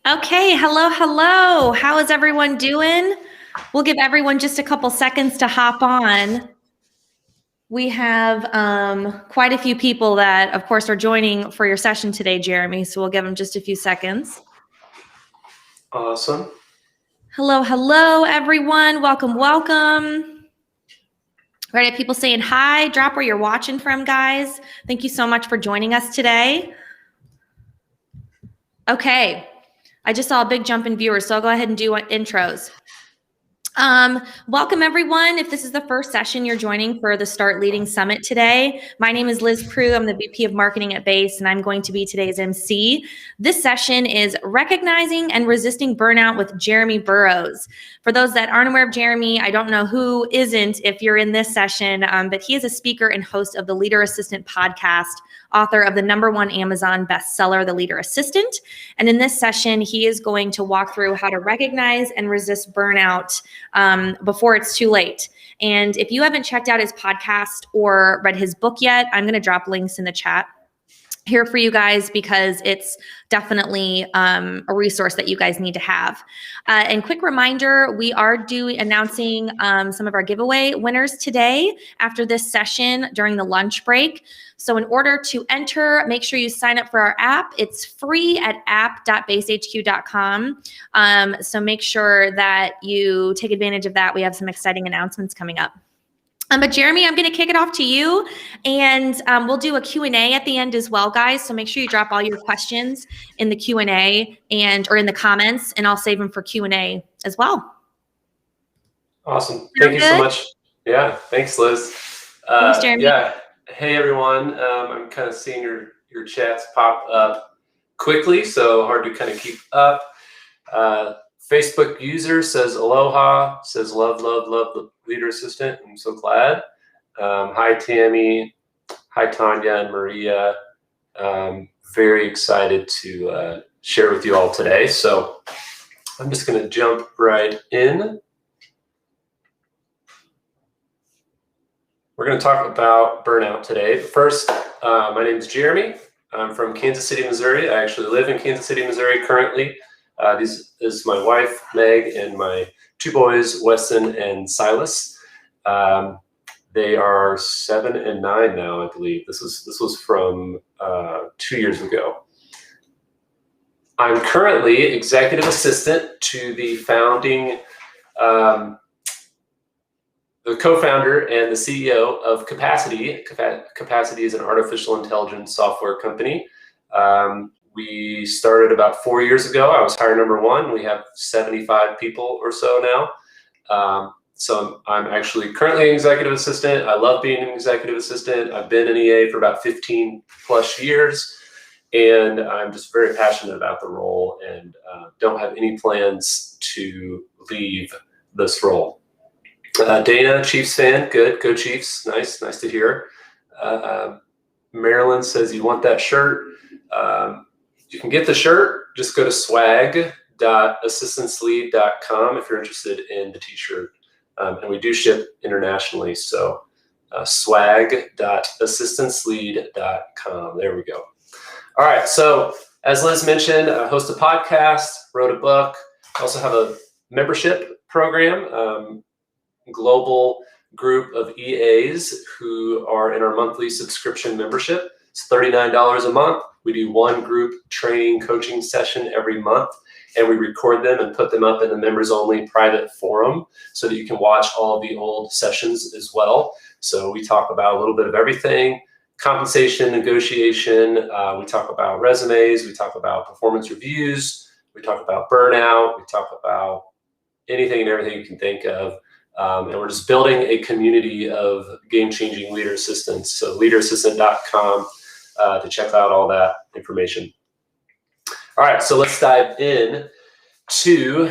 Okay, hello. How is everyone doing? We'll give everyone just a couple seconds to hop on. We have quite a few people that, of course, are joining for your session today, Jeremy, so we'll give them just a few seconds. Awesome. Hello, everyone. Welcome. Right, people saying hi. Drop where you're watching from, guys. Thank you so much for joining us today. Okay, I just saw a big jump in viewers, so I'll go ahead and do intros. Welcome everyone. If this is the first session you're joining for the Start Leading Summit today, my name is Liz Prue. I'm the VP of Marketing at Base, and I'm going to be today's MC. This session is Recognizing and Resisting Burnout with Jeremy Burrows. For those that aren't aware of Jeremy, I don't know who isn't if you're in this session, but he is a speaker and host of the Leader Assistant podcast, author of the #1 Amazon bestseller, The Leader Assistant. And in this session, he is going to walk through how to recognize and resist burnout before it's too late. And if you haven't checked out his podcast or read his book yet, I'm going to drop links in the chat here for you guys because it's definitely a resource that you guys need to have. And quick reminder, we are announcing some of our giveaway winners today after this session during the lunch break. So in order to enter, make sure you sign up for our app. It's free at app.basehq.com. So make sure that you take advantage of that. We have some exciting announcements coming up. But Jeremy, I'm going to kick it off to you, and we'll do a Q&A at the end as well, guys. So make sure you drop all your questions in the Q&A or in the comments, and I'll save them for Q&A as well. Awesome. Thank you so much. Yeah, thanks, Liz. Thanks, Jeremy. Yeah. Hey, everyone. I'm kind of seeing your chats pop up quickly, so hard to kind of keep up. Facebook user says aloha, says love the Leader Assistant. I'm so glad. Hi, Tammy. Hi, Tanya and Maria. Very excited to share with you all today. So I'm just going to jump right in. We're going to talk about burnout today. First, my name is Jeremy. I'm from Kansas City, Missouri. I actually live in Kansas City, Missouri currently. This is my wife, Meg, and my two boys, Weston and Silas. They are 7 and 9 now, I believe. This was from 2 years ago. I'm currently executive assistant to the co-founder and the CEO of Capacity. Capacity is an artificial intelligence software company. We started about 4 years ago. I was hire #1. We have 75 people or so now. So I'm actually currently an executive assistant. I love being an executive assistant. I've been an EA for about 15 plus years, and I'm just very passionate about the role and don't have any plans to leave this role. Dana, Chiefs fan, good, go Chiefs, nice to hear. Marilyn says you want that shirt. You can get the shirt, just go to swag.assistantslead.com if you're interested in the t-shirt. And we do ship internationally, so swag.assistantslead.com. There we go. All right, so as Liz mentioned, I host a podcast, wrote a book. I also have a membership program, global group of EAs who are in our monthly subscription membership. It's $39 a month. We do one group training coaching session every month, and we record them and put them up in the members only private forum so that you can watch all of the old sessions as well. So we talk about a little bit of everything: compensation, negotiation. We talk about resumes. We talk about performance reviews. We talk about burnout. We talk about anything and everything you can think of. And we're just building a community of game-changing leader assistants. So leaderassistant.com to check out all that information. All right, so let's dive in to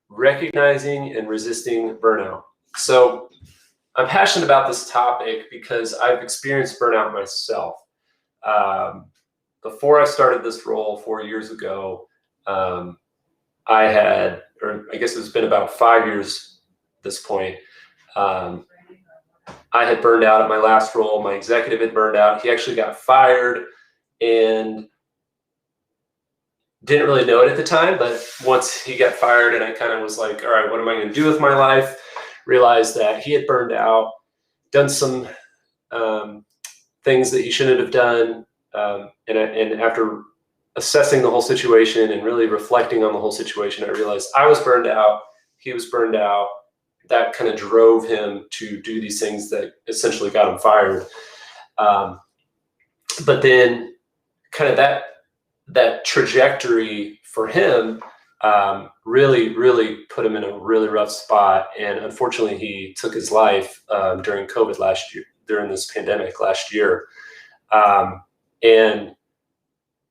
recognizing and resisting burnout. So I'm passionate about this topic because I've experienced burnout myself. Before I started this role 4 years ago, I guess it's been about 5 years at this point. I had burned out at my last role. My executive had burned out. He actually got fired, and Didn't really know it at the time, but once he got fired and I kind of was like, all right, what am I going to do with my life? Realized that he had burned out, done some things that he shouldn't have done. And after assessing the whole situation and really reflecting on the whole situation, I realized I was burned out. He was burned out. That kind of drove him to do these things that essentially got him fired. But then kind of that trajectory for him really put him in a really rough spot. And unfortunately, he took his life during COVID last year, during this pandemic last year. And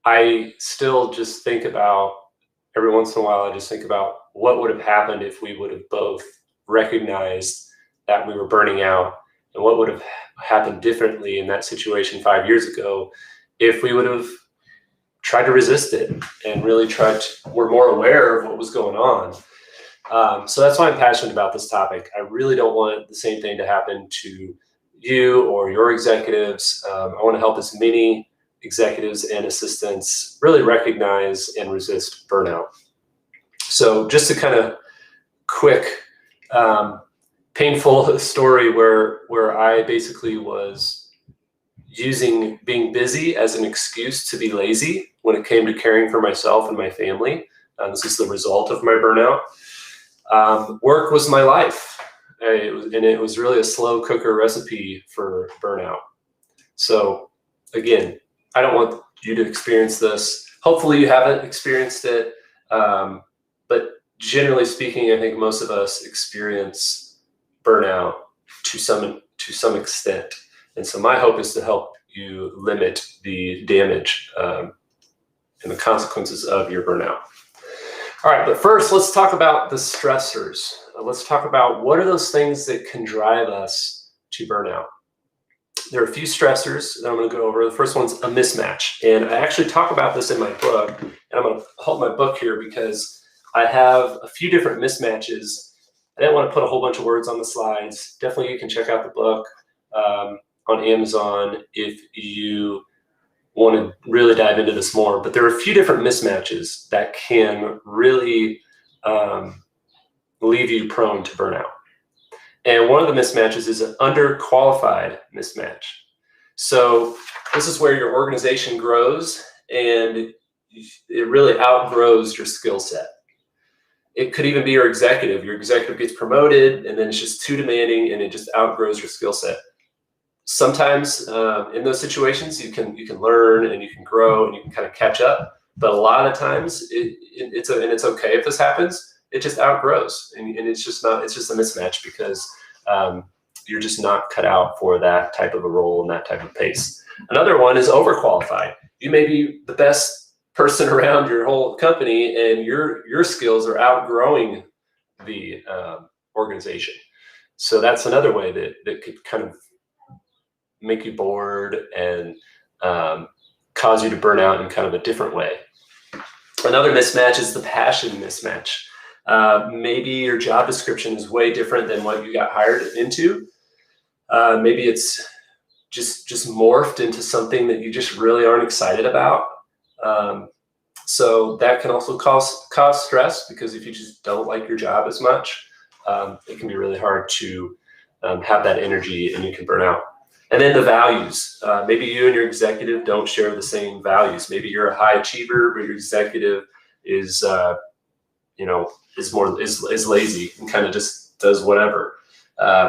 I still just think about, every once in a while, I just think about what would have happened if we would have both recognized that we were burning out, and what would have happened differently in that situation 5 years ago if we would have tried to resist it and really were more aware of what was going on. So that's why I'm passionate about this topic. I really don't want the same thing to happen to you or your executives. I want to help as many executives and assistants really recognize and resist burnout. So just a kind of quick, painful story where I basically was using being busy as an excuse to be lazy when it came to caring for myself and my family. This is the result of my burnout. Work was my life. It was really a slow cooker recipe for burnout. So again, I don't want you to experience this. Hopefully you haven't experienced it. But generally speaking, I think most of us experience burnout to some extent. And so my hope is to help you limit the damage and the consequences of your burnout. All right, but first, let's talk about the stressors. Let's talk about what are those things that can drive us to burnout. There are a few stressors that I'm going to go over. The first one's a mismatch. And I actually talk about this in my book. And I'm going to hold my book here because I have a few different mismatches. I didn't want to put a whole bunch of words on the slides. Definitely you can check out the book on Amazon if you want to really dive into this more. But there are a few different mismatches that can really leave you prone to burnout. And one of the mismatches is an underqualified mismatch. So this is where your organization grows and it really outgrows your skill set. It could even be your executive. Your executive gets promoted and then it's just too demanding and it just outgrows your skill set. Sometimes in those situations, you can learn and you can grow and you can kind of catch up. But a lot of times it's okay if this happens. It just outgrows and it's just a mismatch because you're just not cut out for that type of a role and that type of pace. Another one is overqualified. You may be the best person around your whole company and your skills are outgrowing the organization. So that's another way that could kind of make you bored and cause you to burn out in kind of a different way. Another mismatch is the passion mismatch. Maybe your job description is way different than what you got hired into. Maybe it's just morphed into something that you just really aren't excited about. So that can also cause stress because if you just don't like your job as much, it can be really hard to have that energy and you can burn out. And then the values. Maybe you and your executive don't share the same values. Maybe you're a high achiever, but your executive is lazy and kind of just does whatever.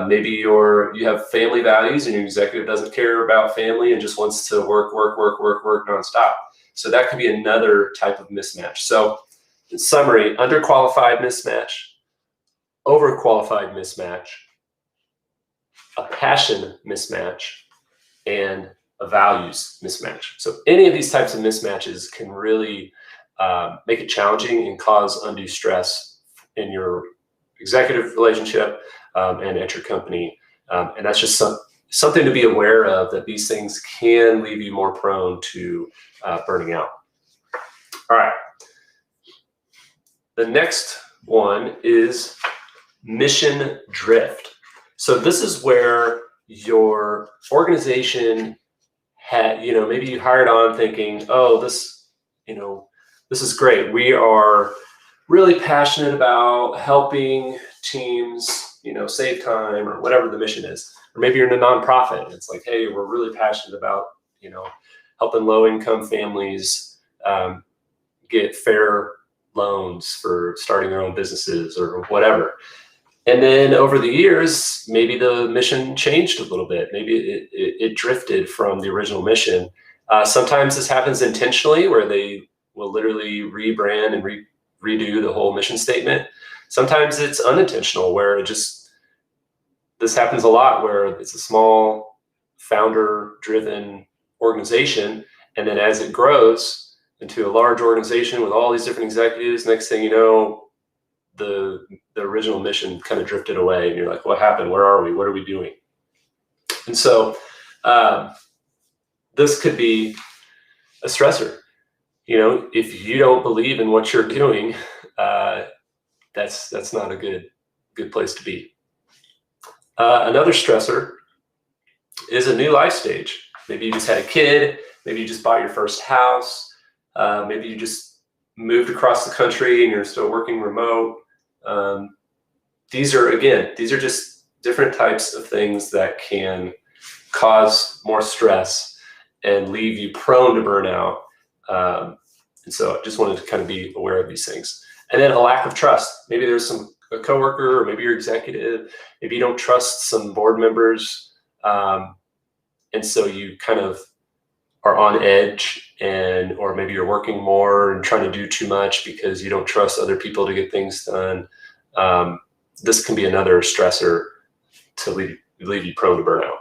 Maybe you have family values and your executive doesn't care about family and just wants to work nonstop. So that could be another type of mismatch. So in summary, underqualified mismatch, overqualified mismatch, a passion mismatch, and a values mismatch. So any of these types of mismatches can really make it challenging and cause undue stress in your executive relationship and at your company. And that's just something to be aware of, that these things can leave you more prone to burning out. All right. The next one is mission drift. So this is where your organization had, maybe you hired on thinking, oh, this, this is great. We are really passionate about helping teams, save time or whatever the mission is. Or maybe you're in a nonprofit and it's like, hey, we're really passionate about, helping low-income families get fair loans for starting their own businesses or whatever. And then over the years, maybe the mission changed a little bit. Maybe it drifted from the original mission. Sometimes this happens intentionally where they will literally rebrand and redo the whole mission statement. Sometimes it's unintentional where this happens a lot where it's a small founder-driven organization. And then as it grows into a large organization with all these different executives, next thing you know, the original mission kind of drifted away and you're like, what happened? Where are we? What are we doing? And so this could be a stressor. If you don't believe in what you're doing, that's not a good place to be. Another stressor is a new life stage. Maybe you just had a kid, maybe you just bought your first house, maybe you just moved across the country and you're still working remote. These are just different types of things that can cause more stress and leave you prone to burnout. And so I just wanted to kind of be aware of these things. And then a lack of trust. Maybe there's a coworker, or maybe your executive, maybe you don't trust some board members. And so you kind of are on edge or maybe you're working more and trying to do too much because you don't trust other people to get things done. This can be another stressor to leave you prone to burnout.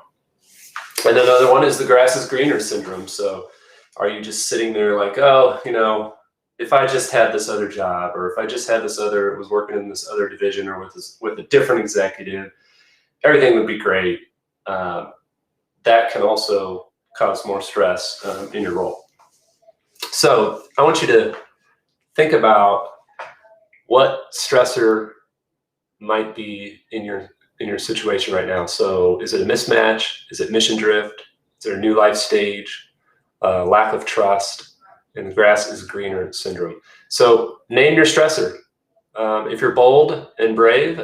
And another one is the grass is greener syndrome. So are you just sitting there like, oh, if I just had this other job, or if I just had was working in this other division or with a different executive, everything would be great. That can also cause more stress in your role. So I want you to think about what stressor might be in your situation right now. So is it a mismatch? Is it mission drift? Is there a new life stage? Lack of trust? And the grass is greener syndrome. So name your stressor. If you're bold and brave,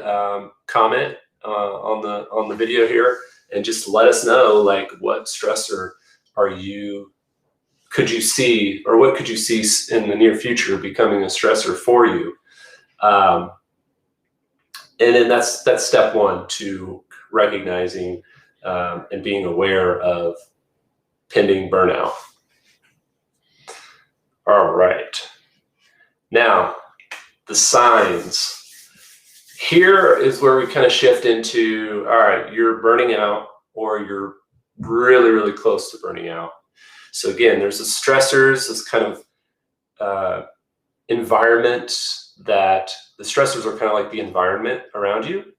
comment on the video here and just let us know what stressor could you see, or what could you see in the near future becoming a stressor for you? And then that's step one to recognizing and being aware of pending burnout. All right. Now, the signs. Here is where we kind of shift into, all right, you're burning out or you're really, really close to burning out. So again, there's the stressors, this kind of environment that the stressors are kind of like the environment around you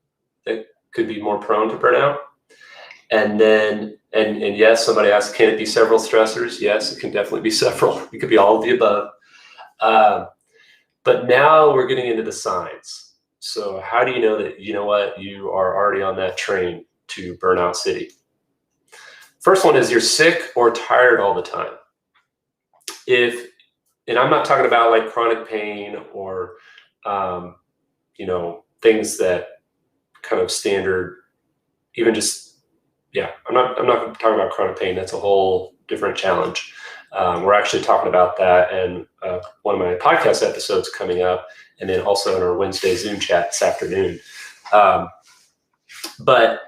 that could be more prone to burnout. And then, and yes, somebody asked, can it be several stressors? Yes, it can definitely be several. It could be all of the above. But now we're getting into the signs. So how do you know that, you are already on that train to Burnout City? First one is you're sick or tired all the time. And I'm not talking about like chronic pain or, things that kind of standard, even just, I'm not talking about chronic pain. That's a whole different challenge. We're actually talking about that in one of my podcast episodes coming up, and then also in our Wednesday Zoom chat this afternoon. But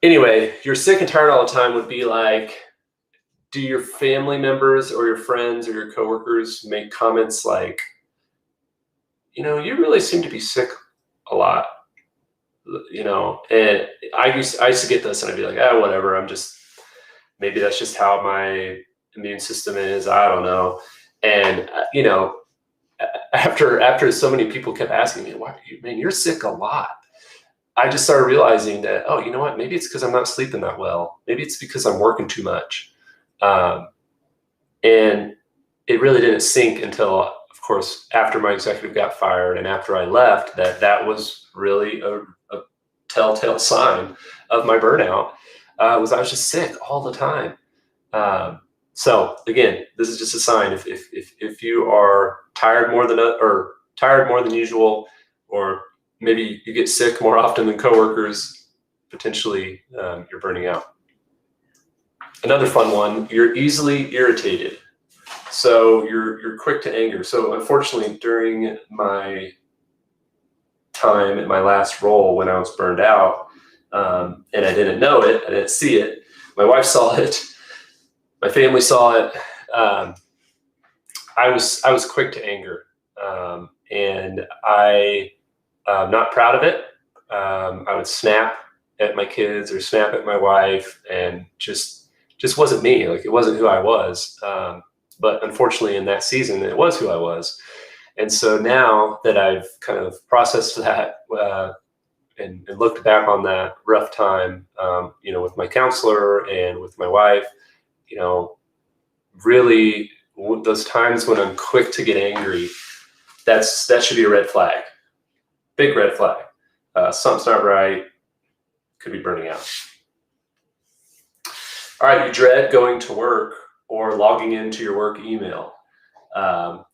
anyway, you're sick and tired all the time would be like, do your family members or your friends or your coworkers make comments like, you really seem to be sick a lot, and I used to get this and I'd be like, whatever, maybe that's just how my immune system is. I don't know. And, after so many people kept asking me, you're sick a lot. I just started realizing that, oh, you know what? Maybe it's because I'm not sleeping that well. Maybe it's because I'm working too much. And it really didn't sink until, of course, after my executive got fired and after I left, that was really a telltale sign of my burnout. I was just sick all the time. So again, this is just a sign. If you are tired more than usual, or maybe you get sick more often than coworkers, potentially you're burning out. Another fun one, you're easily irritated. So you're quick to anger. So unfortunately, during my time in my last role when I was burned out, and I didn't know it, I didn't see it. My wife saw it. My family saw it. I was quick to anger, and I'm not proud of it. I would snap at my kids or snap at my wife, and just wasn't me. Like, it wasn't who I was. But unfortunately, in that season, it was who I was. And so now that I've kind of processed that and looked back on that rough time, with my counselor and with my wife, really those times when I'm quick to get angry, that should be a red flag, big red flag. Something's not right. Could be burning out. All right, you dread going to work or logging into your work email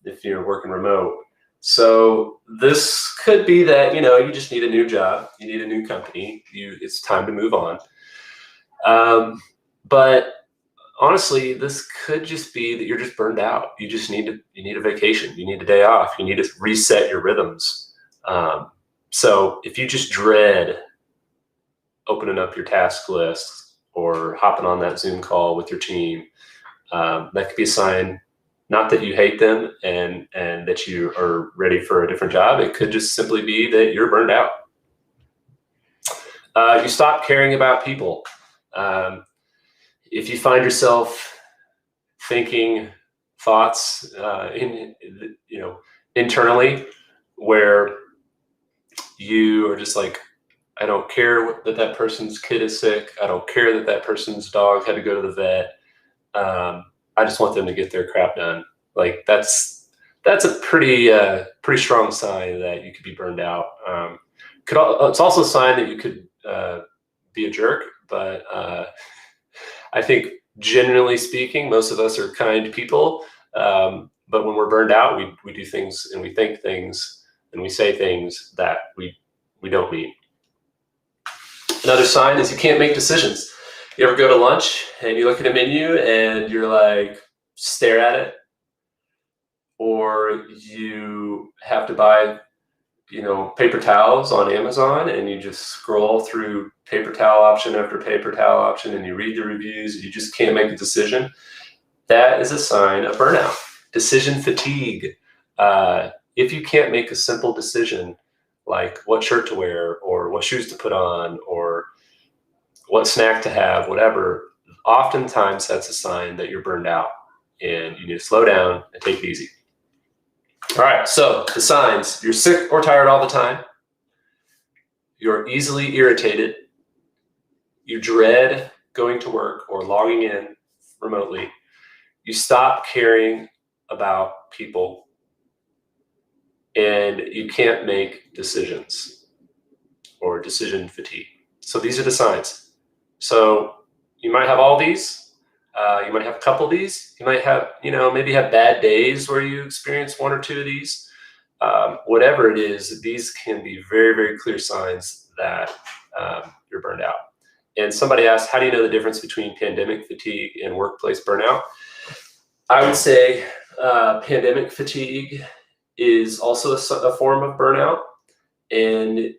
if you're working remote. So this could be that, you just need a new job, you need a new company, it's time to move on. But honestly, this could just be that you're just burned out. You need a vacation, you need a day off, you need to reset your rhythms. So if you just dread opening up your task list or hopping on that Zoom call with your team, that could be a sign, not that you hate them and that you are ready for a different job. It could just simply be that you're burned out. You stop caring about people. If you find yourself thinking thoughts internally where you are just like, I don't care that person's kid is sick. I don't care that person's dog had to go to the vet. I just want them to get their crap done. Like, that's a pretty strong sign that you could be burned out. It's also a sign that you could be a jerk, but I think generally speaking, most of us are kind people. But when we're burned out, we do things and we think things and we say things that we don't mean. Another sign is you can't make decisions. You ever go to lunch and you look at a menu and you're like, stare at it, or you have to buy, paper towels on Amazon and you just scroll through paper towel option after paper towel option and you read the reviews and you just can't make a decision. That is a sign of burnout. Decision fatigue. If you can't make a simple decision, like what shirt to wear or what shoes to put on or what snack to have, whatever, oftentimes that's a sign that you're burned out and you need to slow down and take it easy. All right, so the signs: you're sick or tired all the time, you're easily irritated, you dread going to work or logging in remotely, you stop caring about people, and you can't make decisions or decision fatigue. So these are the signs. So you might have all these. You might have a couple of these. You might have, maybe have bad days where you experience one or two of these. Whatever it is, these can be very, very clear signs that you're burned out. And somebody asked, how do you know the difference between pandemic fatigue and workplace burnout? I would say pandemic fatigue is also a form of burnout, and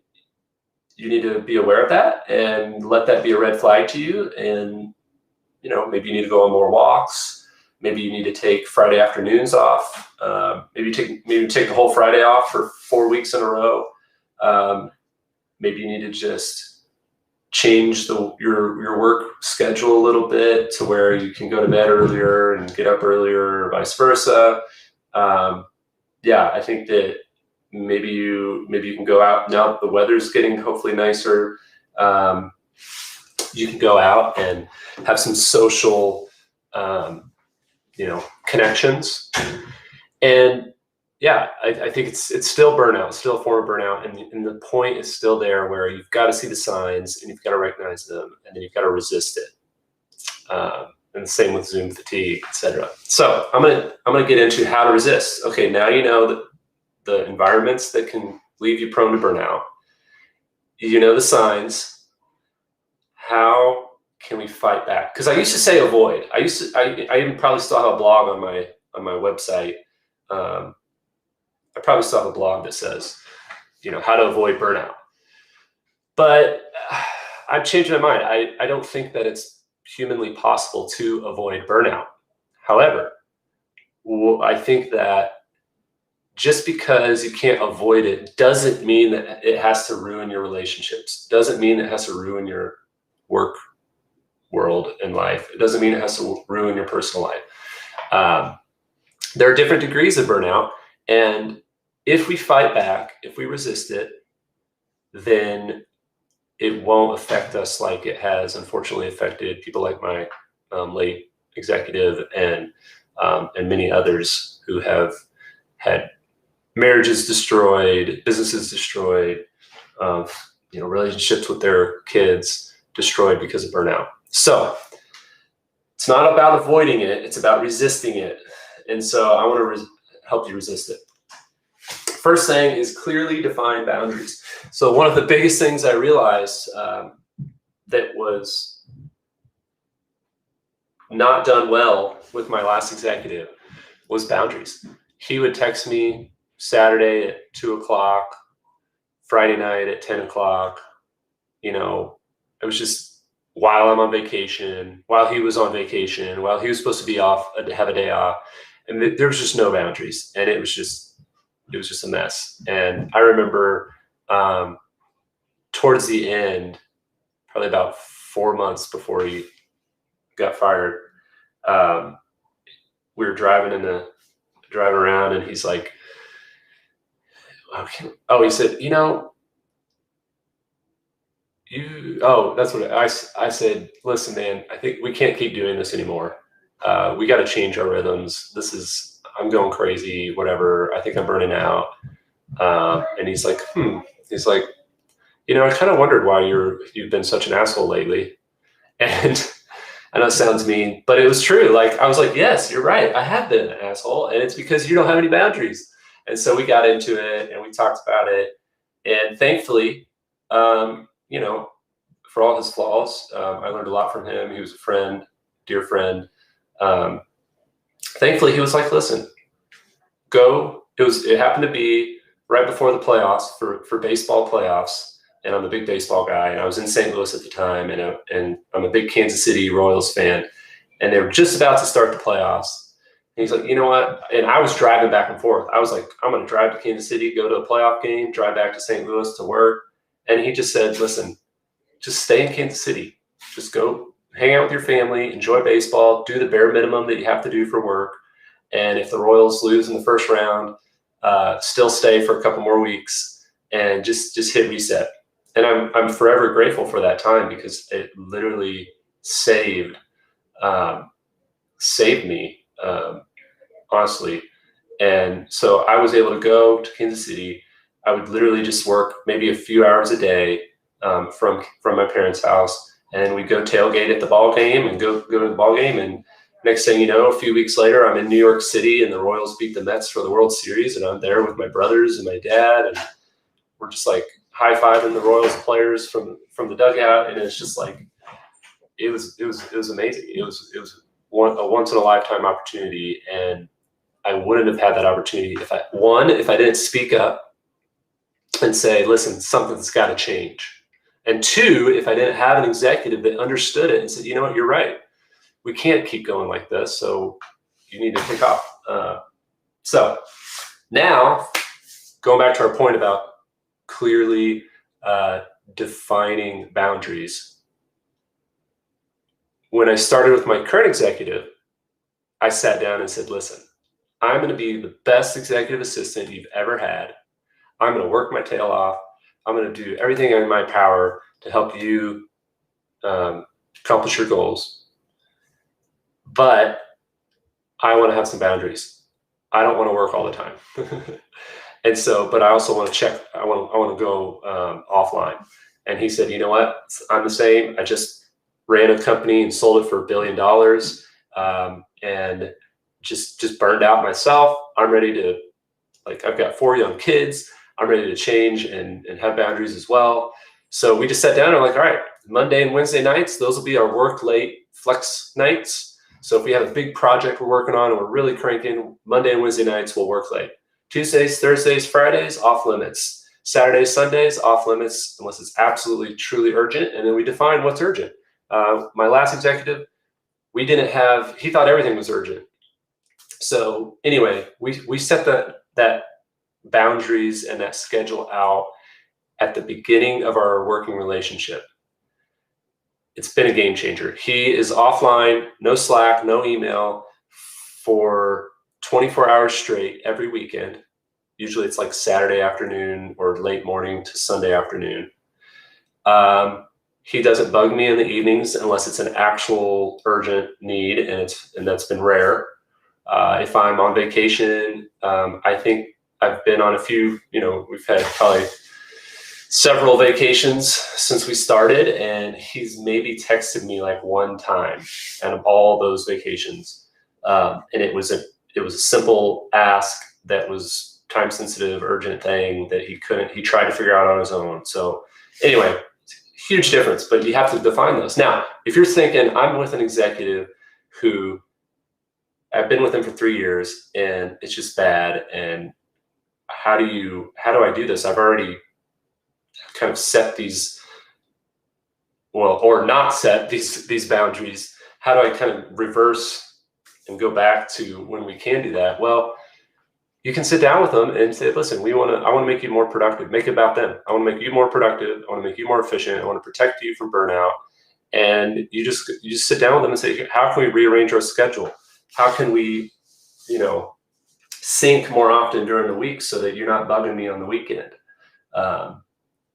you need to be aware of that and let that be a red flag to you. And maybe you need to go on more walks. Maybe you need to take Friday afternoons off. Maybe take the whole Friday off for 4 weeks in a row. Maybe you need to just change your work schedule a little bit to where you can go to bed earlier and get up earlier, or vice versa. I think that maybe you can go out now that the weather's getting hopefully nicer. You can go out and have some social, connections. And I think it's still burnout, still a form of burnout. And the point is still there where you've got to see the signs and you've got to recognize them and then you've got to resist it. and the same with Zoom fatigue, etc. So I'm gonna get into how to resist. Okay, now you know that the environments that can leave you prone to burnout. You know the signs. How can we fight back? Because I used to say avoid. I even probably still have a blog on my website. I probably still have a blog that says, how to avoid burnout. But I've changed my mind. I don't think that it's humanly possible to avoid burnout. However, I think that just because you can't avoid it doesn't mean that it has to ruin your relationships. Doesn't mean it has to ruin your work world and life. It doesn't mean it has to ruin your personal life. There are different degrees of burnout. And if we fight back, if we resist it, then it won't affect us like it has unfortunately affected people like my late executive and many others who have had marriages destroyed, businesses destroyed, relationships with their kids destroyed because of burnout. So it's not about avoiding it, it's about resisting it. And so I want to help you resist it. First thing is clearly define boundaries. So one of the biggest things I realized that was not done well with my last executive was boundaries. He would text me Saturday at 2:00, Friday night at 10:00. It was just while I'm on vacation, while he was on vacation, while he was supposed to be off, have a day off. And there was just no boundaries. And it was just a mess. And I remember towards the end, probably about 4 months before he got fired, we were driving around, and he's like, he said, that's what I said. Listen, man, I think we can't keep doing this anymore. We got to change our rhythms. I'm going crazy, whatever. I think I'm burning out. And he's like, he's like, I kind of wondered why you've been such an asshole lately. And I know it sounds mean, but it was true. Like, I was like, yes, you're right. I have been an asshole, and it's because you don't have any boundaries. And so we got into it and we talked about it. And thankfully, for all his flaws, I learned a lot from him. He was a friend, dear friend. Thankfully, he was like, listen, go. It happened to be right before the playoffs for baseball playoffs. And I'm a big baseball guy. And I was in St. Louis at the time. And I'm a big Kansas City Royals fan. And they were just about to start the playoffs. And he's like, you know what? And I was driving back and forth. I was like, I'm going to drive to Kansas City, go to a playoff game, drive back to St. Louis to work. And he just said, listen, just stay in Kansas City. Just go hang out with your family, enjoy baseball, do the bare minimum that you have to do for work. And if the Royals lose in the first round, still stay for a couple more weeks and just hit reset. And I'm forever grateful for that time, because it literally saved me, honestly. And so I was able to go to Kansas City. I would literally just work maybe a few hours a day from my parents' house, and we'd go tailgate at the ball game and go to the ball game. And next thing you know, a few weeks later, I'm in New York City, and the Royals beat the Mets for the World Series, and I'm there with my brothers and my dad, and we're just like high-fiving the Royals players from the dugout. And it's just like, it was amazing. It was a once in a lifetime opportunity, and I wouldn't have had that opportunity if I didn't speak up and say, listen, something's got to change. And two, if I didn't have an executive that understood it and said, you know what, you're right. We can't keep going like this. So you need to pick off. So now, going back to our point about clearly defining boundaries. When I started with my current executive, I sat down and said, listen, I'm going to be the best executive assistant you've ever had. I'm going to work my tail off. I'm going to do everything in my power to help you accomplish your goals. But I want to have some boundaries. I don't want to work all the time. And so, but I also want to check, I want to go offline. And he said, you know what? I'm the same. I just ran a company and sold it for $1 billion, and just burned out myself. I'm ready to, like, I've got 4 young kids. I'm ready to change and have boundaries as well. So we just sat down and we're like, all right, Monday and Wednesday nights, those will be our work late flex nights. So if we have a big project we're working on and we're really cranking, Monday and Wednesday nights we'll work late. Tuesdays, Thursdays, Fridays, off limits. Saturdays, Sundays, off limits unless it's absolutely truly urgent. And then we define what's urgent. My last executive, he thought everything was urgent. So anyway, we set that boundaries and that schedule out at the beginning of our working relationship. It's been a game changer. He is offline, no Slack, no email for 24 hours straight every weekend. Usually it's like Saturday afternoon or late morning to Sunday afternoon. He doesn't bug me in the evenings unless it's an actual urgent need, and that's been rare. If I'm on vacation, I think I've been on a few, we've had probably several vacations since we started, and he's maybe texted me like one time out of all those vacations. And it was a simple ask that was time sensitive, urgent thing that he tried to figure out on his own. So anyway, huge difference, but you have to define those. Now, if you're thinking, I'm with an executive who I've been with him for 3 years and it's just bad, and how do I do this? I've already kind of set these, or not set these boundaries. How do I kind of reverse and go back to when we can do that? Well, you can sit down with them and say, listen, I want to make you more productive. Make it about them. I want to make you more productive. I want to make you more efficient. I want to protect you from burnout. And you just sit down with them and say, how can we rearrange our schedule? How can we, sync more often during the week so that you're not bugging me on the weekend?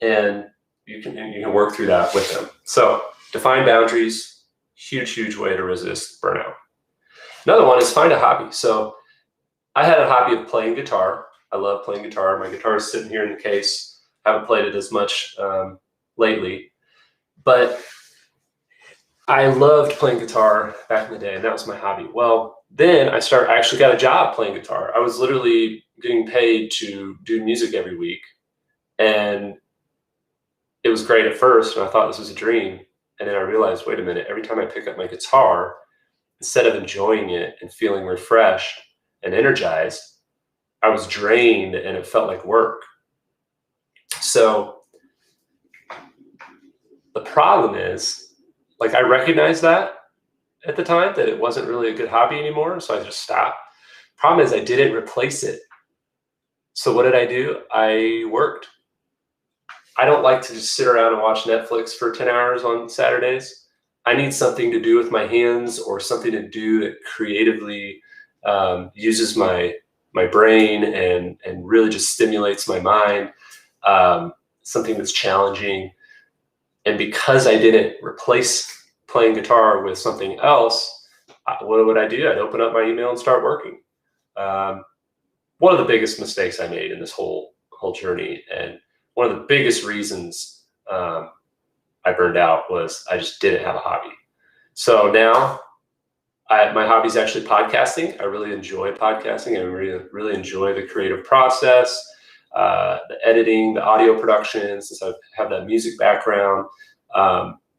And you can work through that with them. So define boundaries, huge way to resist burnout. Another one is find a hobby. So I had a hobby of playing guitar. I love playing guitar. My guitar is sitting here in the case. I haven't played it as much lately, but I loved playing guitar back in the day, and that was my hobby. Well, then I actually got a job playing guitar. I was literally getting paid to do music every week, and it was great at first, and I thought this was a dream. And then I realized, wait a minute, every time I pick up my guitar, instead of enjoying it and feeling refreshed and energized, I was drained and it felt like work. So the problem is, like, I recognized that at the time, that it wasn't really a good hobby anymore. So I just stopped. Problem is I didn't replace it. So what did I do? I worked. I don't like to just sit around and watch Netflix for 10 hours on Saturdays. I need something to do with my hands, or something to do that creatively uses my brain and really just stimulates my mind, something that's challenging. And because I didn't replace playing guitar with something else, what would I do? I'd open up my email and start working. One of the biggest mistakes I made in this whole journey, and one of the biggest reasons I burned out, was I just didn't have a hobby. So now my hobby is actually podcasting. I really enjoy podcasting. I really enjoy the creative process, the editing, the audio production, since I have that music background.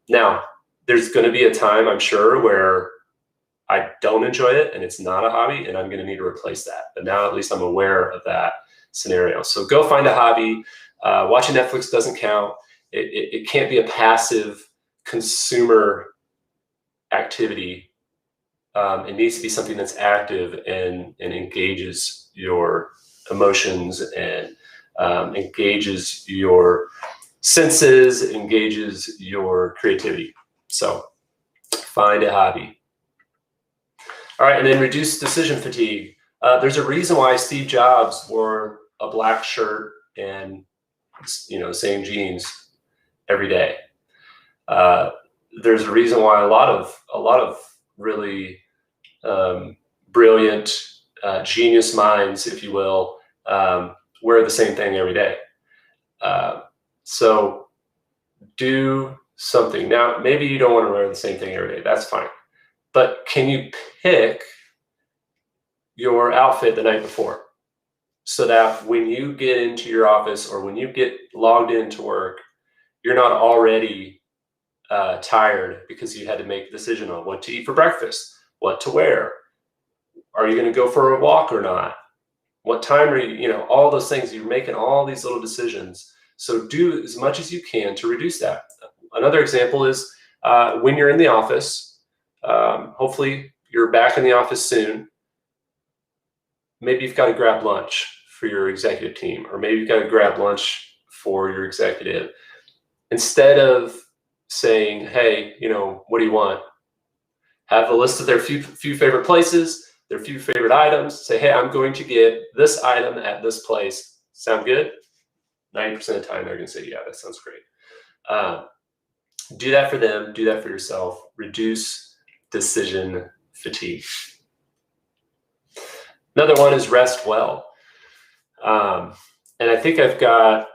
Now, there's going to be a time, I'm sure, where I don't enjoy it and it's not a hobby, and I'm going to need to replace that. But now at least I'm aware of that scenario. So go find a hobby. Watching Netflix doesn't count. It can't be a passive consumer activity. It needs to be something that's active and engages your emotions, and engages your senses, engages your creativity. So find a hobby. All right, and then reduce decision fatigue. There's a reason why Steve Jobs wore a black shirt and same jeans every day. There's a reason why a lot of really brilliant, genius minds, if you will, wear the same thing every day. So do something. Now, maybe you don't want to wear the same thing every day. That's fine. But can you pick your outfit the night before so that when you get into your office or when you get logged into work, you're not already tired because you had to make a decision on what to eat for breakfast, what to wear. Are you going to go for a walk or not? What time are you, all those things. You're making all these little decisions. So do as much as you can to reduce that. Another example is when you're in the office, hopefully you're back in the office soon. Maybe you've got to grab lunch for your executive team, or maybe you've got to grab lunch for your executive. Instead of saying, hey, what do you want? Have a list of their few favorite places, their few favorite items. Say, hey, I'm going to get this item at this place. Sound good? 90% of the time, they're going to say, yeah, that sounds great. Do that for them. Do that for yourself. Reduce decision fatigue. Another one is rest well. And I think I've got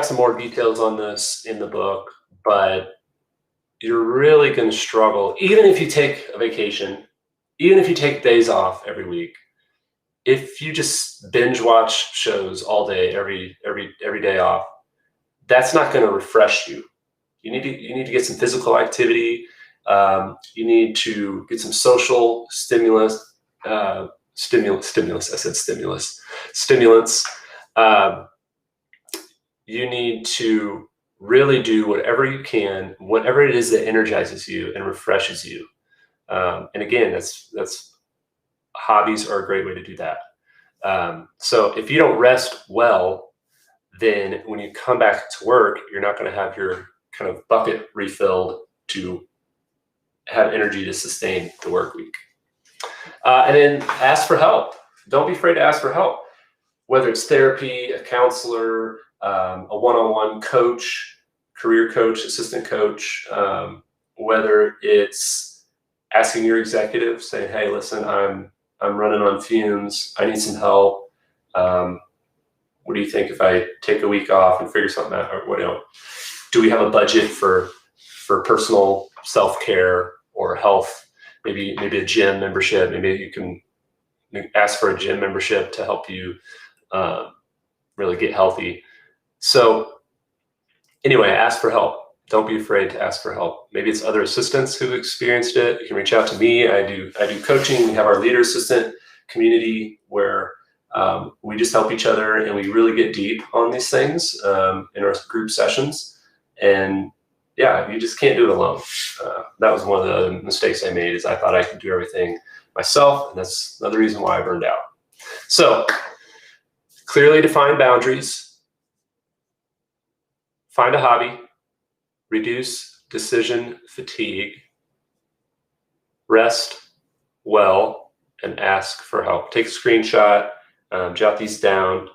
some more details on this in the book, but you're really going to struggle, even if you take a vacation, even if you take days off every week. If you just binge watch shows all day, every day off, that's not going to refresh you. You need to get some physical activity. You need to get some social stimulus. Stimulus. I said stimulus. Stimulants. You need to really do whatever you can, whatever it is that energizes you and refreshes you. And again, that's hobbies are a great way to do that. So if you don't rest well, then when you come back to work, you're not going to have your kind of bucket refilled to have energy to sustain the work week. And then ask for help. Don't be afraid to ask for help, whether it's therapy, a counselor, a one-on-one coach, career coach, assistant coach, whether it's asking your executive, saying, hey, listen, I'm running on fumes. I need some help. What do you think if I take a week off and figure something out? Or do we have a budget for personal self-care or health? Maybe a gym membership. Maybe you can ask for a gym membership to help you really get healthy. So anyway, ask for help. Don't be afraid to ask for help. Maybe it's other assistants who experienced it. You can reach out to me. I do coaching. We have our leader assistant community where we just help each other and we really get deep on these things in our group sessions. And yeah, you just can't do it alone. That was one of the mistakes I made, is I thought I could do everything myself. And that's another reason why I burned out. So clearly define boundaries, find a hobby, reduce decision fatigue, rest well, and ask for help. Take a screenshot, jot these down,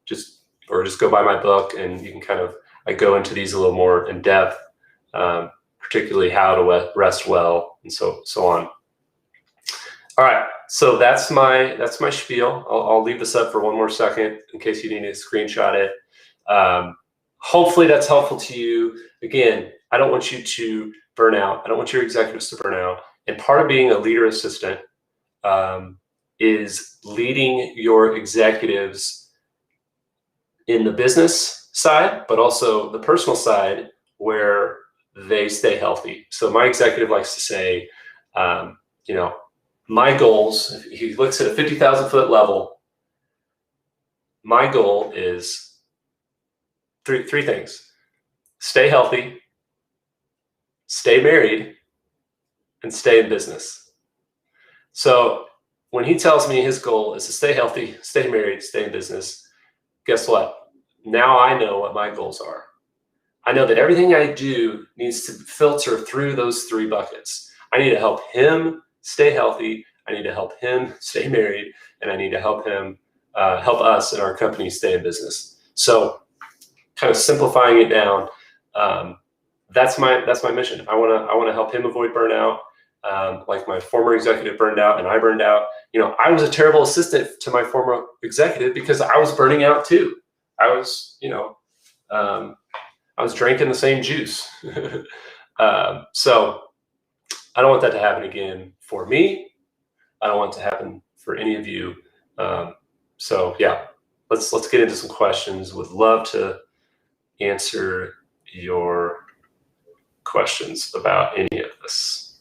just go buy my book, and you can I go into these a little more in depth, particularly how to rest well, and so on. All right, so that's my spiel. I'll leave this up for one more second in case you need to screenshot it. Hopefully that's helpful to you. Again, I don't want you to burn out. I don't want your executives to burn out. And part of being a leader assistant is leading your executives in the business side, but also the personal side where they stay healthy. So my executive likes to say, my goals, if he looks at a 50,000 foot level, my goal is three things: stay healthy, stay married, and stay in business. So when he tells me his goal is to stay healthy, stay married, stay in business, guess what? Now I know what my goals are. I know that everything I do needs to filter through those three buckets. I need to help him stay healthy, I need to help him stay married, and I need to help him help us and our company stay in business. So kind of simplifying it down, that's my mission. I want to help him avoid burnout. Like my former executive burned out and I burned out. I was a terrible assistant to my former executive because I was burning out too. I was I was drinking the same juice. So I don't want that to happen again for me. I don't want it to happen for any of you. So yeah, let's get into some questions. Would love to answer your questions about any of this.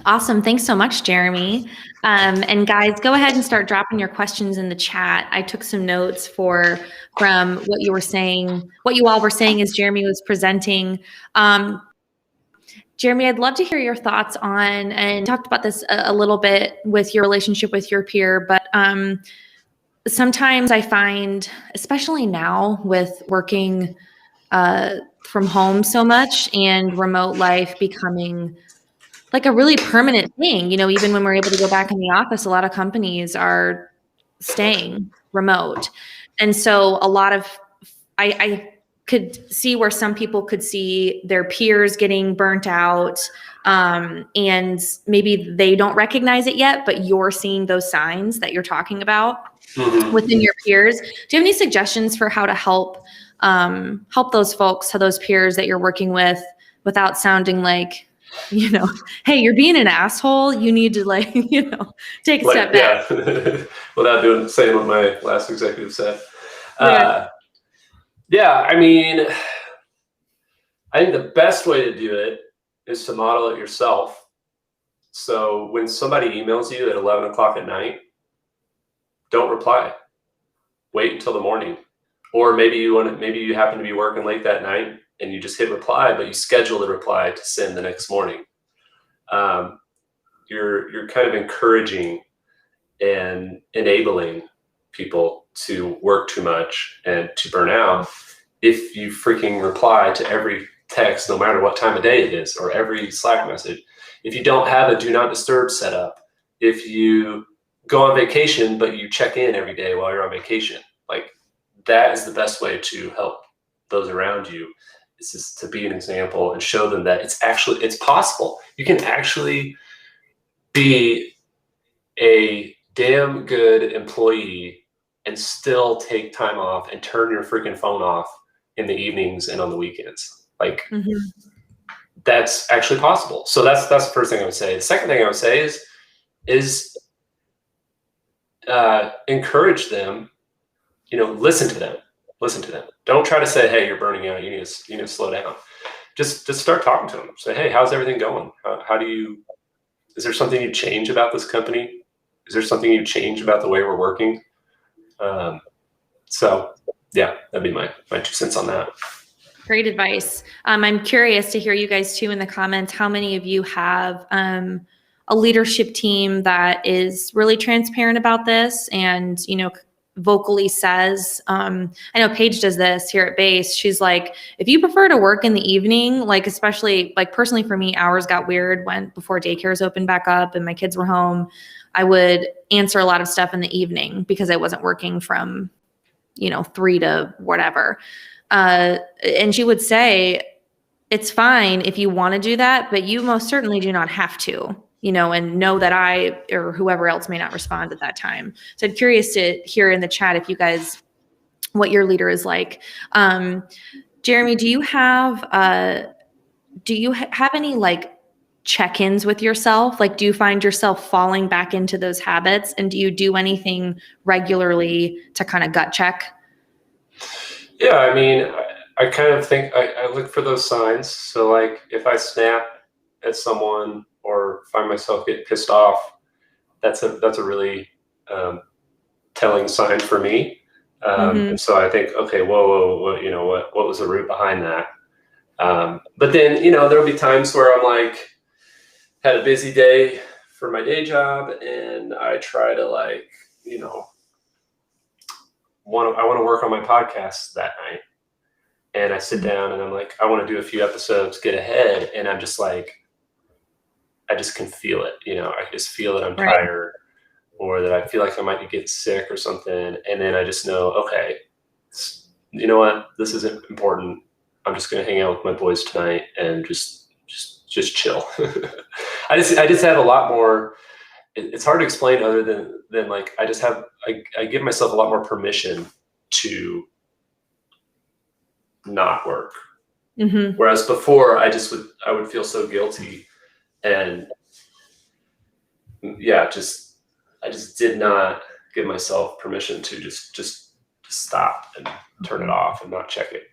Awesome. Thanks so much, Jeremy. And guys, go ahead and start dropping your questions in the chat. I took some notes from what you were saying, what you all were saying as Jeremy was presenting. Jeremy, I'd love to hear your thoughts on, and talked about this a little bit with your relationship with your peer, but sometimes I find, especially now with working from home so much and remote life becoming like a really permanent thing, even when we're able to go back in the office, a lot of companies are staying remote. And so I could see where some people could see their peers getting burnt out, and maybe they don't recognize it yet, but you're seeing those signs that you're talking about within your peers. Do you have any suggestions for how to help those folks, those peers that you're working with, without sounding like, hey, you're being an asshole. You need to take a step back. Yeah. Without saying what my last executive said. Yeah, I mean, I think the best way to do it is to model it yourself. So when somebody emails you at 11 o'clock at night, don't reply. Wait until the morning. Or maybe you happen to be working late that night and you just hit reply, but you schedule the reply to send the next morning. You're kind of encouraging and enabling people to work too much and to burn out if you freaking reply to every text, no matter what time of day it is, or every Slack message. If you don't have a do not disturb set up, if you go on vacation but you check in every day while you're on vacation, like that is the best way to help those around you. It's just to be an example and show them that it's possible. You can actually be a damn good employee and still take time off and turn your freaking phone off in the evenings and on the weekends. Like that's actually possible. So that's the first thing I would say. The second thing I would say is encourage them, listen to them. Don't try to say, hey, you're burning out. You need to slow down. Just start talking to them. Say, hey, how's everything going? Is there something you change about this company? Is there something you change about the way we're working? So yeah, that'd be my 2 cents on that. Great advice. I'm curious to hear you guys too in the comments. How many of you have a leadership team that is really transparent about this and, vocally says, I know Paige does this here at Base. She's like, if you prefer to work in the evening, like, especially like personally for me, hours got weird before daycares opened back up and my kids were home, I would answer a lot of stuff in the evening because I wasn't working from, 3 to whatever. And she would say, it's fine if you want to do that, but you most certainly do not have to, and know that I or whoever else may not respond at that time. So I'm curious to hear in the chat if you guys, what your leader is like. Jeremy, do you have any like check-ins with yourself? Like, do you find yourself falling back into those habits? And do you do anything regularly to kind of gut check? Yeah, I mean, I kind of think I look for those signs. So like if I snap at someone or find myself getting pissed off, that's a really telling sign for me. And so I think, okay, whoa, what was the root behind that? But then, there'll be times where I'm like, had a busy day for my day job and I try to I want to work on my podcast that night. And I sit down and I'm like, I want to do a few episodes, get ahead. And I'm just like, I just can feel it. I can just feel that I'm tired or that I feel like I might get sick or something. And then I just know, okay, you know what? This isn't important. I'm just going to hang out with my boys tonight and just chill. I just have a lot more. It's hard to explain other than like, I give myself a lot more permission to not work Mm-hmm. Whereas before I would feel so guilty, and I just did not give myself permission to just stop and turn it off and not check it.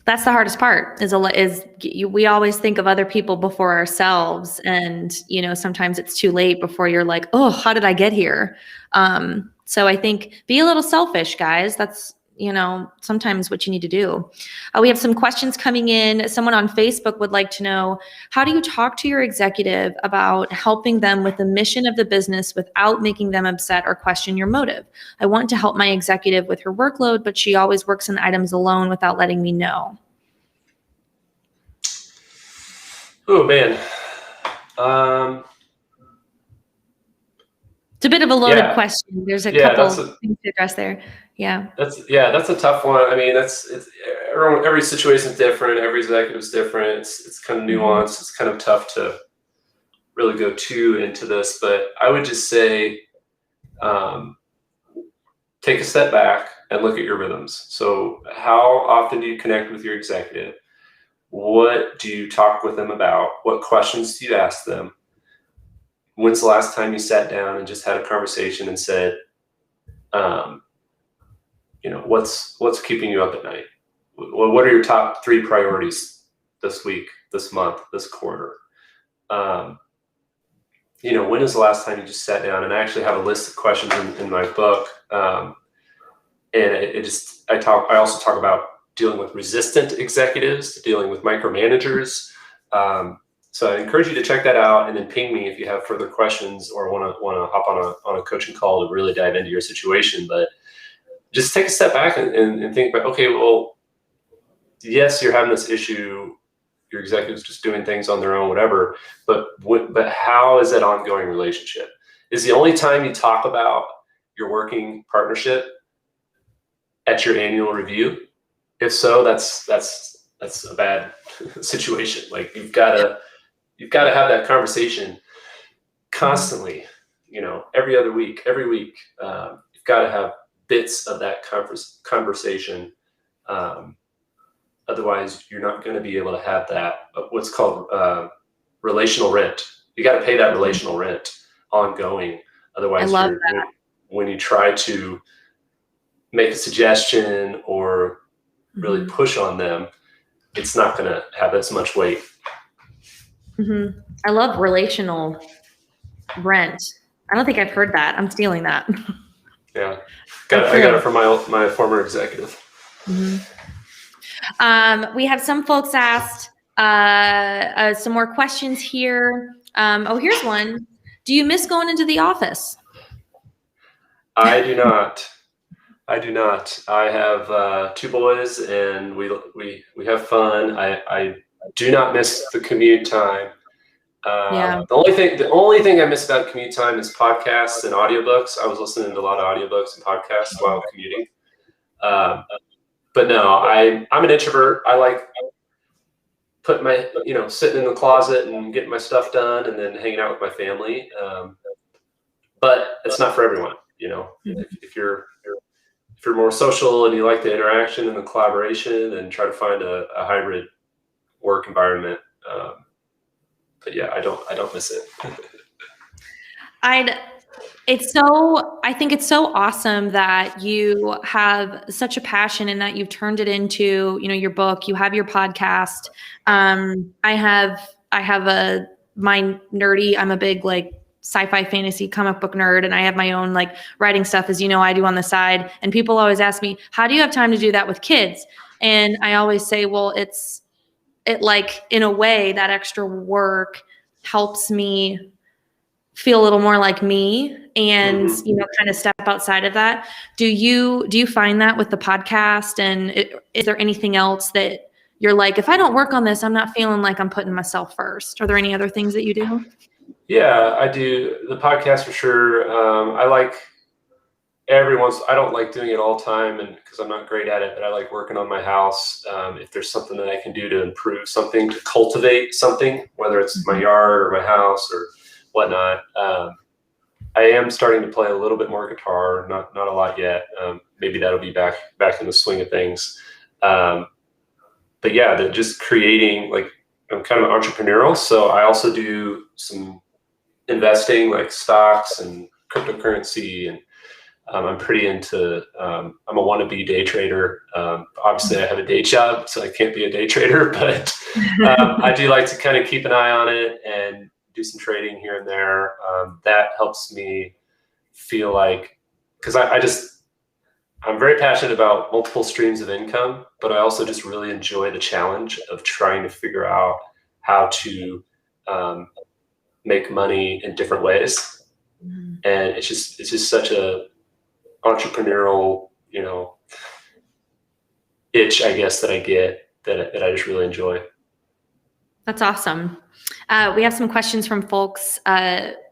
That's the hardest part we always think of other people before ourselves. And, sometimes it's too late before you're like, oh, how did I get here? So I think be a little selfish, guys. That's, sometimes what you need to do. We have some questions coming in. Someone on Facebook would like to know, how do you talk to your executive about helping them with the mission of the business without making them upset or question your motive? I want to help my executive with her workload, but she always works in items alone without letting me know. Oh, man. It's a bit of a loaded question. There's a couple things to address there. Yeah. That's a tough one. I mean, every situation is different. Every executive is different. It's kind of nuanced. It's kind of tough to really go too into this, but I would just say, take a step back and look at your rhythms. So how often do you connect with your executive? What do you talk with them about? What questions do you ask them? When's the last time you sat down and just had a conversation and said, what's keeping you up at night? What are your top 3 priorities this week, this month, this quarter? When is the last time you just sat down? And I actually have a list of questions in my book. And I also talk about dealing with resistant executives, dealing with micromanagers. So I encourage you to check that out, and then ping me if you have further questions or want to hop on a coaching call to really dive into your situation. But just take a step back and think about, okay, well, yes, you're having this issue. Your executive's just doing things on their own, whatever. But how is that ongoing relationship? Is the only time you talk about your working partnership at your annual review? If so, that's a bad situation. Like you've got to have that conversation constantly. Every other week, every week. You've got to have bits of that conversation. Otherwise, you're not going to be able to have that what's called relational rent. You got to pay that relational rent ongoing. Otherwise, when you try to make a suggestion or really push on them, it's not going to have as much weight. Mm-hmm. I love relational rent. I don't think I've heard that. I'm stealing that. Yeah. I got it from my former executive. Mm-hmm. We have some folks asked some more questions here. Here's one. Do you miss going into the office? I do not. I have 2 boys, and we have fun. I do not miss the commute time. The only thing I miss about commute time is podcasts and audiobooks. I was listening to a lot of audiobooks and podcasts while commuting. But no, I'm an introvert. I like putting sitting in the closet and getting my stuff done and then hanging out with my family. But it's not for everyone. If you're more social and you like the interaction and the collaboration, then try to find a hybrid work environment. But yeah, I don't miss it. I think it's so awesome that you have such a passion and that you've turned it into, your book. You have your podcast. I'm a big sci-fi fantasy comic book nerd, and I have my own writing stuff, as I do on the side. And people always ask me, how do you have time to do that with kids? And I always say, well, in a way, that extra work helps me feel a little more like me and, kind of step outside of that. Do you find that with the podcast? And is there anything else that you're like, if I don't work on this, I'm not feeling like I'm putting myself first? Are there any other things that you do? Yeah, I do. The podcast for sure. I don't like doing it all the time, and because I'm not great at it, but I like working on my house. If there's something that I can do to improve something, to cultivate something, whether it's my yard or my house or whatnot. I am starting to play a little bit more guitar, not a lot yet. Maybe that'll be back in the swing of things. but yeah, just creating, like, I'm kind of entrepreneurial. So I also do some investing, like stocks and cryptocurrency. And I'm pretty into, I'm a wannabe day trader. Obviously I have a day job, so I can't be a day trader, but I do like to kind of keep an eye on it and do some trading here and there. That helps me feel like, because I'm very passionate about multiple streams of income, but I also just really enjoy the challenge of trying to figure out how to make money in different ways. And it's just such a entrepreneurial, itch, I guess, that I get that I just really enjoy. That's awesome. We have some questions from folks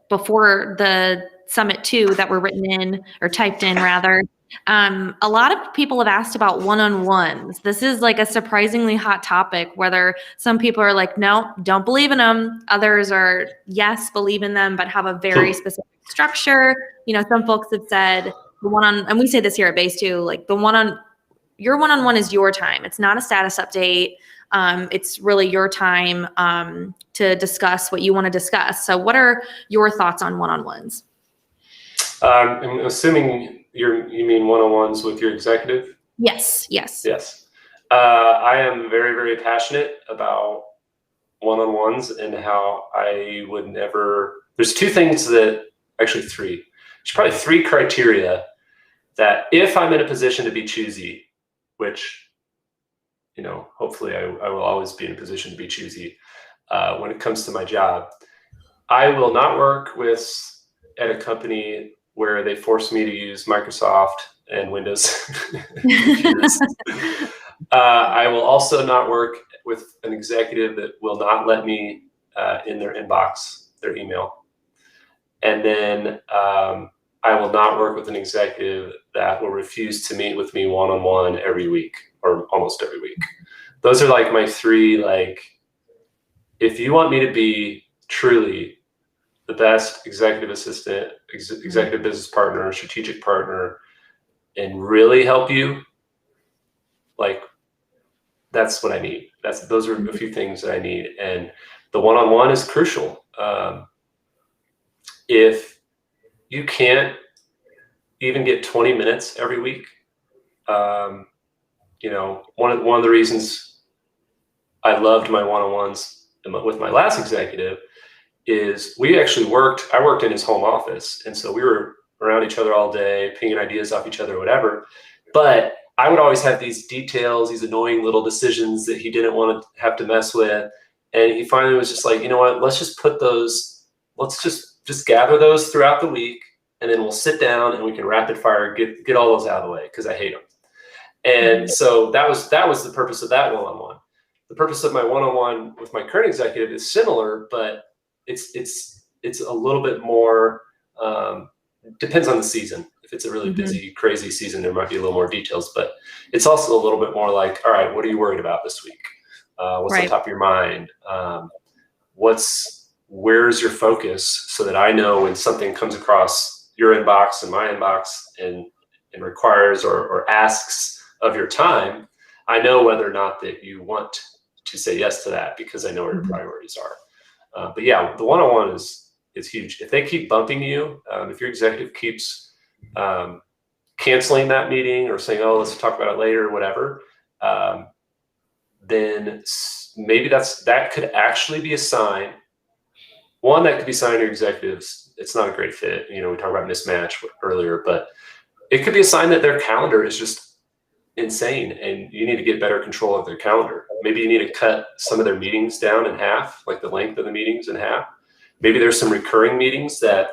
before the summit too that were written in, or typed in rather. A lot of people have asked about one-on-ones. This is like a surprisingly hot topic, whether some people are like, no, don't believe in them. Others are, yes, believe in them, but have a very specific structure. Some folks have said and we say this here at Base too, like your one-on-one is your time. It's not a status update. It's really your time to discuss what you want to discuss. So what are your thoughts on one-on-ones? I'm assuming you mean one-on-ones with your executive? Yes. I am very, very passionate about one-on-ones and how I would never, there's two things actually three. There's probably three criteria that if I'm in a position to be choosy, which, hopefully I will always be in a position to be choosy when it comes to my job, I will not work at a company where they force me to use Microsoft and Windows computers. I will also not work with an executive that will not let me in their inbox, their email. And then I will not work with an executive that will refuse to meet with me one-on-one every week or almost every week. Those are like my three, if you want me to be truly the best executive assistant, executive business partner, strategic partner, and really help you, that's what I need. Those are a few things that I need. And the one-on-one is crucial. If you can't even get 20 minutes every week, one of the reasons I loved my one-on-ones with my last executive is I worked in his home office. And so we were around each other all day, pinging ideas off each other, whatever. But I would always have these details, these annoying little decisions that he didn't want to have to mess with. And he finally was just like, you know what, let's just just gather those throughout the week. And then we'll sit down and we can rapid fire, get all those out of the way, because I hate them. And so that was the purpose of that one-on-one. The purpose of my one-on-one with my current executive is similar, but it's a little bit more, depends on the season. If it's a really busy, crazy season, there might be a little more details, but it's also a little bit more like, all right, what are you worried about this week? What's on top of your mind? Where's your focus, so that I know when something comes across your inbox and my inbox and requires or asks of your time, I know whether or not that you want to say yes to that, because I know where your priorities are. But yeah, the one-on-one is huge. If they keep bumping you, if your executive keeps canceling that meeting or saying, oh, let's talk about it later or whatever, then maybe that could actually be a sign. One, that could be a sign to your executives it's not a great fit. We talked about mismatch earlier, but it could be a sign that their calendar is just insane and you need to get better control of their calendar. Maybe you need to cut some of their meetings down in half, like the length of the meetings in half. Maybe there's some recurring meetings that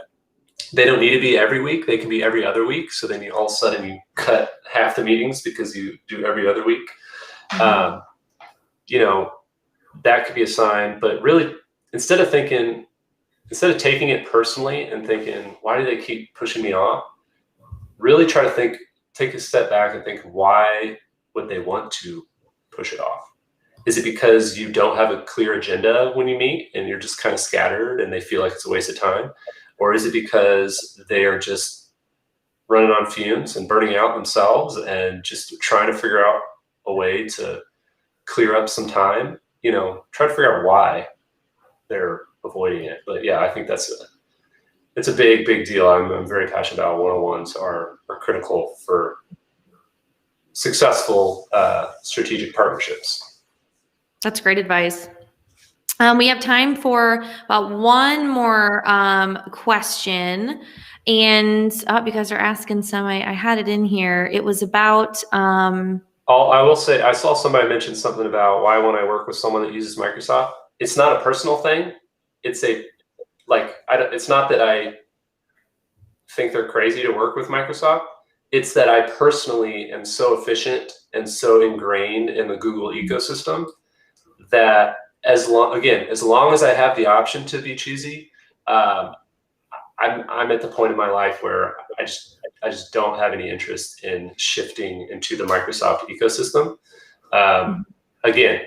they don't need to be every week. They can be every other week. So then all of a sudden you cut half the meetings because you do every other week. That could be a sign, but really instead of taking it personally and thinking, why do they keep pushing me off? Really try to take a step back and think, why would they want to push it off? Is it because you don't have a clear agenda when you meet and you're just kind of scattered and they feel like it's a waste of time? Or is it because they are just running on fumes and burning out themselves and just trying to figure out a way to clear up some time, try to figure out why they're avoiding it. But yeah, I think it's a big, big deal. I'm very passionate about one-on-ones are critical for successful strategic partnerships. That's great advice. We have time for about one more question. And because they're asking some, I had it in here. It was about... I will say, I saw somebody mention something about why won't I work with someone that uses Microsoft? It's not a personal thing. It's it's not that I think they're crazy to work with Microsoft. It's that I personally am so efficient and so ingrained in the Google ecosystem that as long as I have the option to be choosy, I'm at the point in my life where I just don't have any interest in shifting into the Microsoft ecosystem. Again,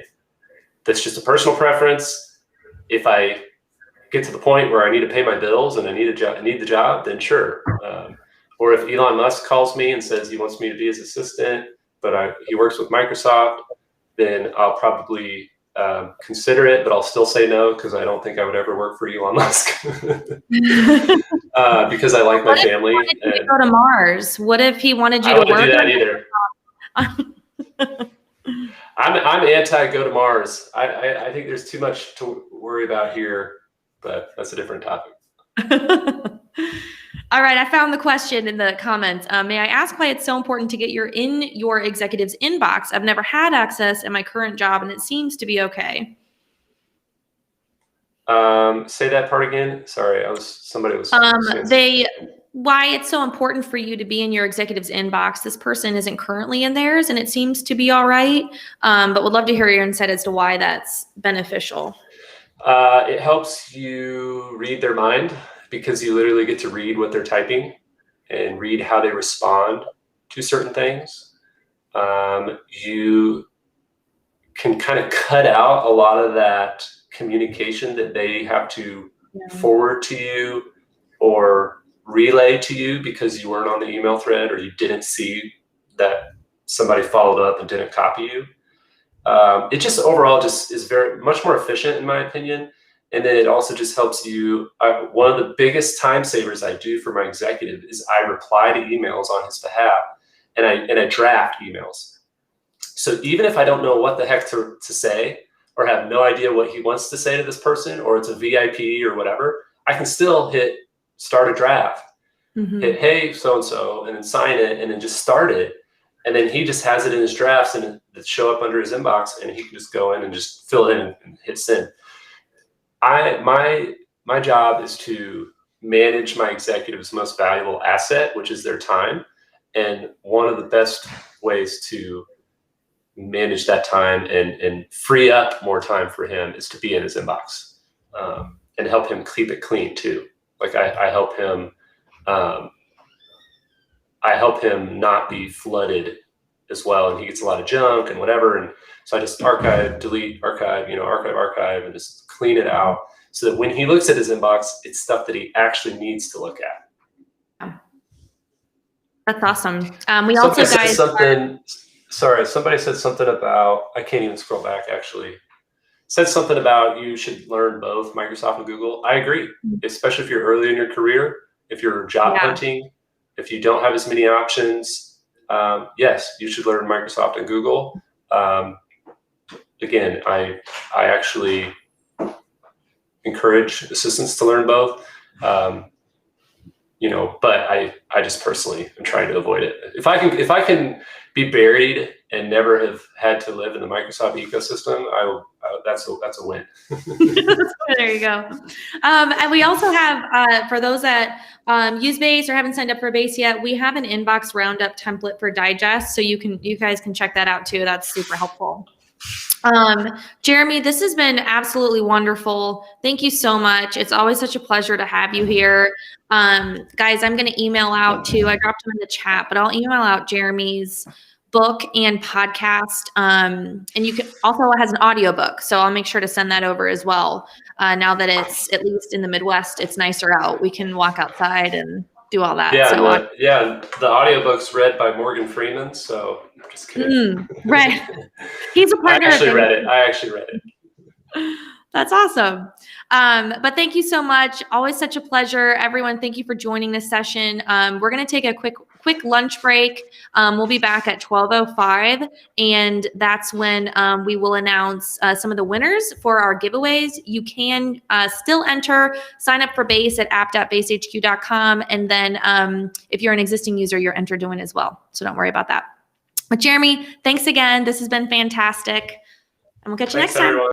that's just a personal preference. If I get to the point where I need to pay my bills and I need the job, then sure. Or if Elon Musk calls me and says he wants me to be his assistant, but he works with Microsoft, then I'll probably consider it, but I'll still say no because I don't think I would ever work for Elon Musk because I like my family. What if he wanted you to go to Mars? What if he wanted you to work? I wouldn't do that either. I'm anti go to Mars. I think there's too much to worry about here, but that's a different topic. All right, I found the question in the comments. May I ask why it's so important to get in your executive's inbox? I've never had access in my current job, and it seems to be okay. Say that part again. Sorry, somebody was. Why it's so important for you to be in your executive's inbox. This person isn't currently in theirs, and it seems to be all right. But would love to hear your insight as to why that's beneficial. It helps you read their mind, because you literally get to read what they're typing and read how they respond to certain things. You can kind of cut out a lot of that communication that they have to forward to you or relay to you because you weren't on the email thread or you didn't see that somebody followed up and didn't copy you. It just overall just is very much more efficient in my opinion. And then it also just helps you. One of the biggest time savers I do for my executive is I reply to emails on his behalf and I draft emails. So even if I don't know what the heck to say or have no idea what he wants to say to this person, or it's a VIP or whatever, I can still hit start a draft, hit hey, so-and-so, and then sign it and then just start it. And then he just has it in his drafts and it show up under his inbox and he can just go in and just fill it in and hit send. My job is to manage my executive's most valuable asset, which is their time. And one of the best ways to manage that time and free up more time for him is to be in his inbox and help him keep it clean too. Like I help him not be flooded as well. And he gets a lot of junk and whatever. And so I just archive, delete, archive, archive, and just clean it out so that when he looks at his inbox, it's stuff that he actually needs to look at. That's awesome. Somebody said something about, I can't even scroll back actually. Said something about you should learn both Microsoft and Google. I agree, especially if you're early in your career, if you're job hunting, if you don't have as many options. Yes, you should learn Microsoft and Google. Again, I actually encourage assistants to learn both. But I just personally am trying to avoid it. If I can be buried and never have had to live in the Microsoft ecosystem, that's a win. There you go. And we also have, for those that use Base or haven't signed up for Base yet, we have an inbox roundup template for digest. So you guys can check that out too. That's super helpful. Jeremy, this has been absolutely wonderful. Thank you so much. It's always such a pleasure to have you here. Guys, I'm going to email out too. I dropped them in the chat, but I'll email out Jeremy's book and podcast. And you can also has an audiobook. So I'll make sure to send that over as well. Now that it's at least in the Midwest, it's nicer out. We can walk outside and do all that. Yeah, the audiobook's read by Morgan Freeman. So just kidding. Right. He's a partner. I actually read it. That's awesome. But thank you so much. Always such a pleasure. Everyone, thank you for joining this session. We're going to take a quick lunch break. We'll be back at 12:05, and that's when we will announce some of the winners for our giveaways. You can still enter, sign up for BASE at app.basehq.com, and then if you're an existing user, you're entered to win as well. So don't worry about that. But Jeremy, thanks again. This has been fantastic. And we'll catch you next time. Everyone.